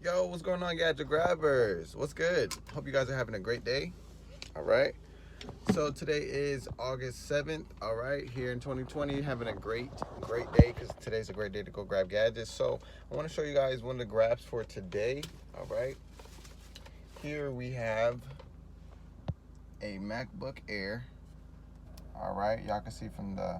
Yo, what's going on, gadget grabbers? What's good? Hope you guys are having a great day. All right. So today is August 7th. All right, here in 2020, having a great day because today's a great day to go grab gadgets. So I want to show you guys one of the grabs for today. All right. Here we have a MacBook Air. All right, y'all can see from the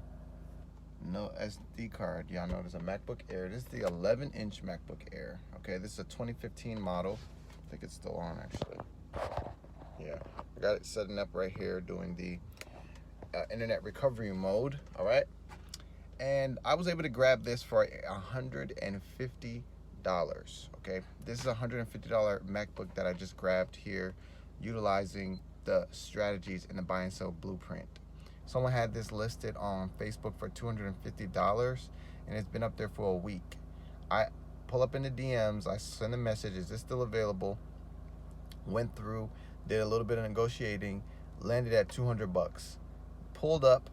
no SD card. Y'all know there's a MacBook Air. This is the 11-inch MacBook Air. Okay, this is a 2015 model. I think it's still on actually. Yeah, I got it setting up right here doing the internet recovery mode. All right, and I was able to grab this for $150. Okay, this is a $150 MacBook that I just grabbed here, utilizing the strategies in the buy and sell blueprint. Someone had this listed on Facebook for $250, and it's been up there for a week. I pull up in the DMs, I send a message, is this still available? Went through, did a little bit of negotiating, landed at 200 bucks. Pulled up,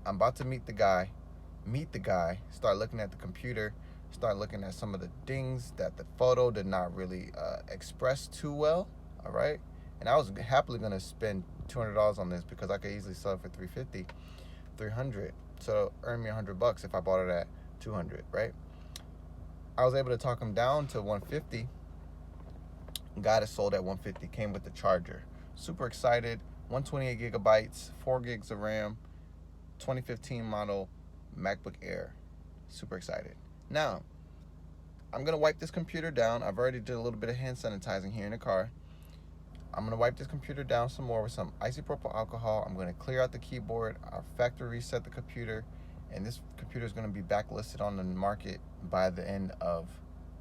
I'm about to meet the guy, start looking at the computer, start looking at some of the things that the photo did not really express too well. All right, and I was happily gonna spend $200 on this because I could easily sell it for 350, 300. So earn me 100 bucks if I bought it at 200, right? I was able to talk him down to 150. Got it sold at 150. Came with the charger. Super excited. 128 gigabytes, 4 gigs of RAM, 2015 model MacBook Air. Super excited. Now, I'm gonna wipe this computer down. I've already did a little bit of hand sanitizing here in the car. I'm gonna wipe this computer down some more with some isopropyl alcohol. I'm gonna clear out the keyboard. I'll factory reset the computer, and this computer is gonna be backlisted on the market by the end of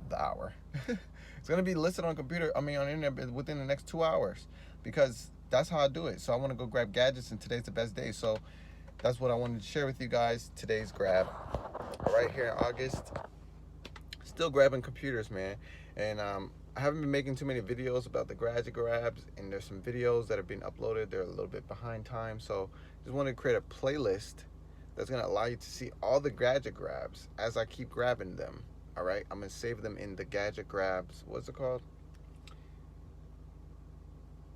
the hour. It's gonna be listed on on the internet within the next 2 hours because that's how I do it. So I want to go grab gadgets, and today's the best day. So that's what I wanted to share with you guys. Today's grab. Right here in August, still grabbing computers, man, and I haven't been making too many videos about the gadget grabs, and there's some videos that are being uploaded. They're a little bit behind time, so just wanted to create a playlist that's gonna allow you to see all the gadget grabs as I keep grabbing them. All right, I'm gonna save them in the gadget grabs. What's it called?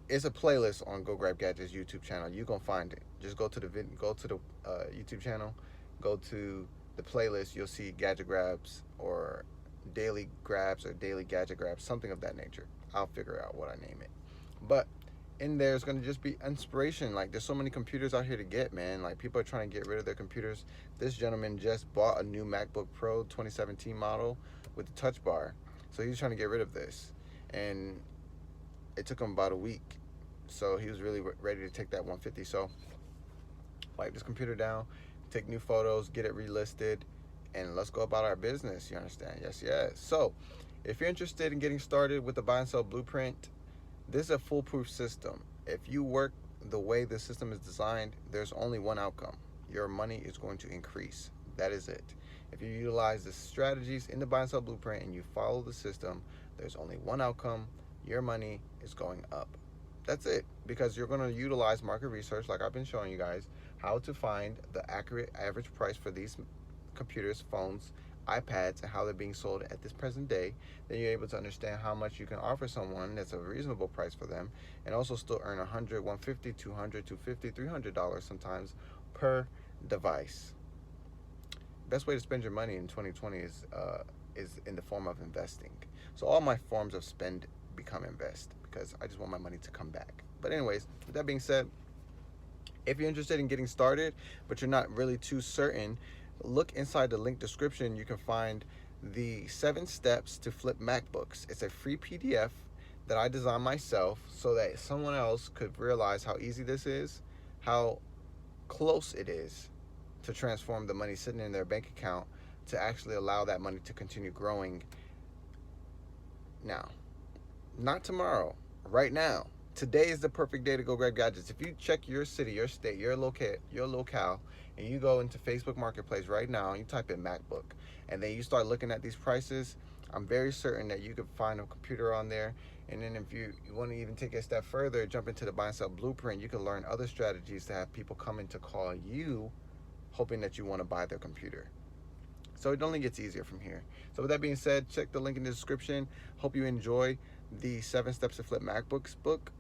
It's a playlist on Go Grab Gadgets YouTube channel. You gonna find it. Just go to the YouTube channel, go to the playlist. You'll see gadget grabs or daily grabs or daily gadget grabs, something of that nature. I'll figure out what I name it. But in there is going to just be inspiration. Like, there's so many computers out here to get, man. Like, people are trying to get rid of their computers. This gentleman just bought a new MacBook Pro 2017 model with the touch bar, so he's trying to get rid of this, and it took him about a week. So he was really ready to take that 150. So wipe this computer down, take new photos, get it relisted, and let's go about our business. You understand? Yes, yes. So if you're interested in getting started with the buy and sell blueprint, this is a foolproof system. If you work the way the system is designed, there's only one outcome. Your money is going to increase. That is it. If you utilize the strategies in the buy and sell blueprint and you follow the system, there's only one outcome. Your money is going up. That's it, because you're going to utilize market research like I've been showing you guys, how to find the accurate average price for these computers, phones, iPads, and how they're being sold at this present day. Then you're able to understand how much you can offer someone that's a reasonable price for them, and also still earn 100, 150, 200, 250, $300 sometimes per device. Best way to spend your money in 2020 is in the form of investing. So all my forms of spend become invest because I just want my money to come back. But anyways, with that being said, if you're interested in getting started but you're not really too certain, look inside the link description. You can find the 7 steps to flip MacBooks. It's a free PDF that I designed myself so that someone else could realize how easy this is, how close it is to transform the money sitting in their bank account to actually allow that money to continue growing now. Not tomorrow, right now. Today is the perfect day to go grab gadgets. If you check your city, your state, your locale, and you go into Facebook Marketplace right now and you type in MacBook, and then you start looking at these prices, I'm very certain that you could find a computer on there. And then if you want to even take it a step further, jump into the buy and sell blueprint, you can learn other strategies to have people come in to call you, hoping that you want to buy their computer. So it only gets easier from here. So with that being said, check the link in the description. Hope you enjoy the 7 Steps to Flip Macbooks book.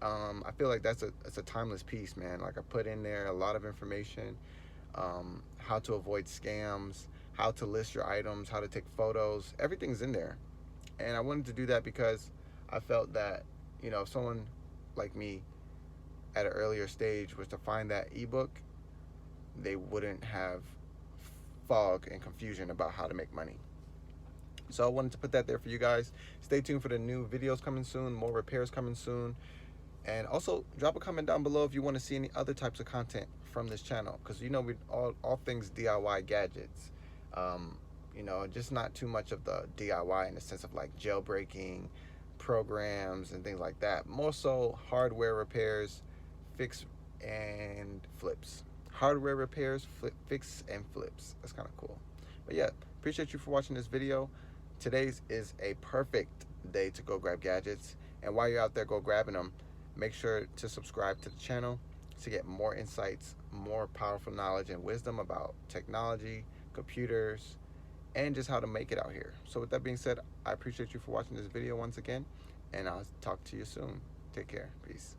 I feel like it's a timeless piece, man. Like, I put in there a lot of information, how to avoid scams, how to list your items, how to take photos. Everything's in there. And I wanted to do that because I felt that, if someone like me at an earlier stage was to find that ebook, they wouldn't have fog and confusion about how to make money. So I wanted to put that there for you guys. Stay tuned for the new videos coming soon, more repairs coming soon. And also drop a comment down below if you want to see any other types of content from this channel, because we all things DIY gadgets. Just not too much of the DIY in the sense of like jailbreaking programs and things like that. More so hardware repairs, fix and flips. Hardware repairs, fix and flips. That's kind of cool. But yeah, appreciate you for watching this video. Today's is a perfect day to go grab gadgets. And while you're out there go grabbing them, make sure to subscribe to the channel to get more insights, more powerful knowledge and wisdom about technology, computers, and just how to make it out here. So with that being said, I appreciate you for watching this video once again, and I'll talk to you soon. Take care. Peace.